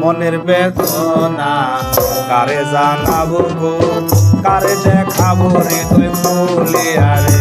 মনের বেদনা কারে জানাবো গো, কারে দেখাবো হৃদয় খুলিয়া রে।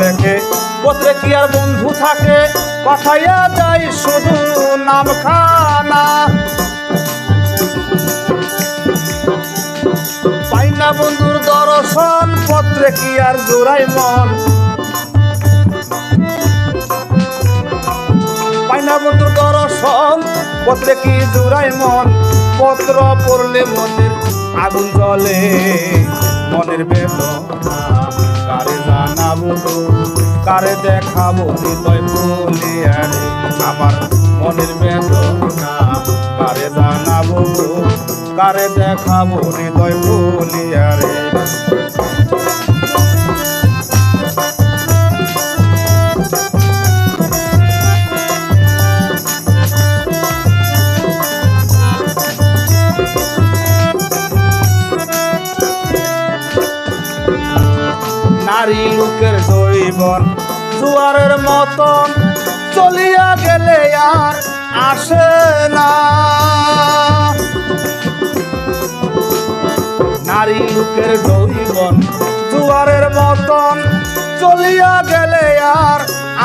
লেখে পত্রে কি আর বন্ধু থাকে, পাঠাইয়া যায় শুধু নামখানা। পাই না বন্ধুর দর্শন, পত্রে কি আর জোড়াই মন। পাই না বন্ধুর দর্শন, পত্রে কি জোড়াই মন। পত্র পড়লে মনের আগুন জ্বলে, মনের বেদনা কারে জানাবো গো, কারে দেখাবো হৃদয় খুলিয়া রে। আমার মনের বেদনা কারে জানাবো গো, কারে দেখাবো হৃদয় খুলিয়া রে। নারী লোকের জৈবন জোয়ারের মতন, চলিয়া গেলে আর আসে না। নারী লোকের জৈবন জোয়ারের মতন, চলিয়া গেলে আর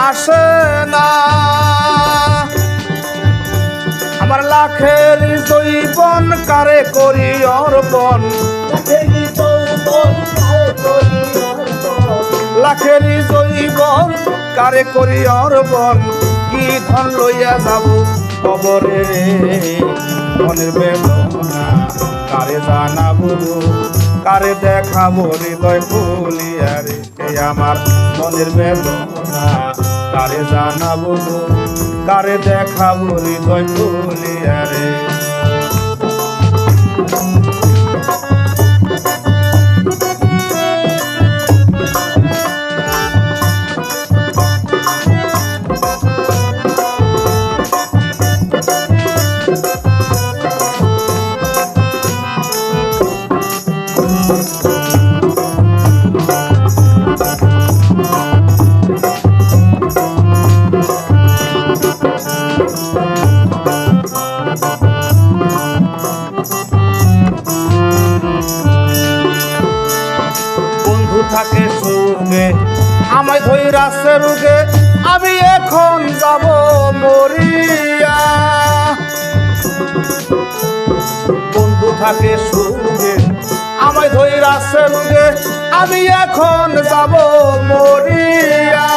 আসে না। আমার লাখের জৈবন কারে করি অর্পণ, লাখেরই জৈবন কারে করি অর্পণ। কি ধন লইয়া যাব কবরে রে, মনের বেদনা কারে জানাবো, কারে দেখাবো হৃদয় খুলিয়া রে। আমার মনের বেদনা কারে জানাবো, কারে দেখাবো হৃদয় খুলিয়া রে। থাকে সুগে আমায় ধইরাছে রুগে, আমি এখন যাব মরিয়া। বন্ধু থাকে সুগে আমায় ধইরাছে রুগে, আমি এখন যাব মরিয়া।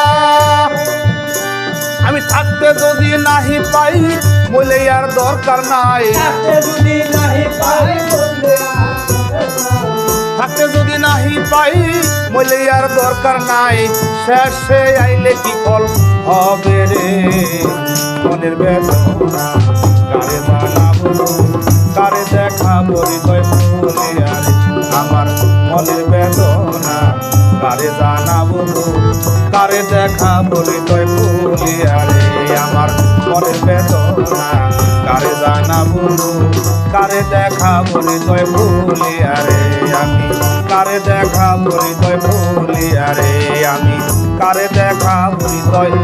আমি থাকতে যদি নাহি পাই বলে আর দরকার নাই, থাকতে যদি নাহি পাই বলে আর দরকার নাই। শেষে আইলে কি ফল হবে রে, মনের বেদনা কারে জানাবো, কারে দেখাবো হৃদয় খুলিয়া রে। আমার মনের বেদনা কারে জানাবো, কারে দেখাবো হৃদয় খুলিয়া রে। আমার মনের বেদনা কারে জানাবো, কারে দেখাবো হৃদয় খুলিয়া রে। আমি কারে দেখাবো হৃদয় খুলিয়া রে, আমি কারে দেখাবো হৃদয়।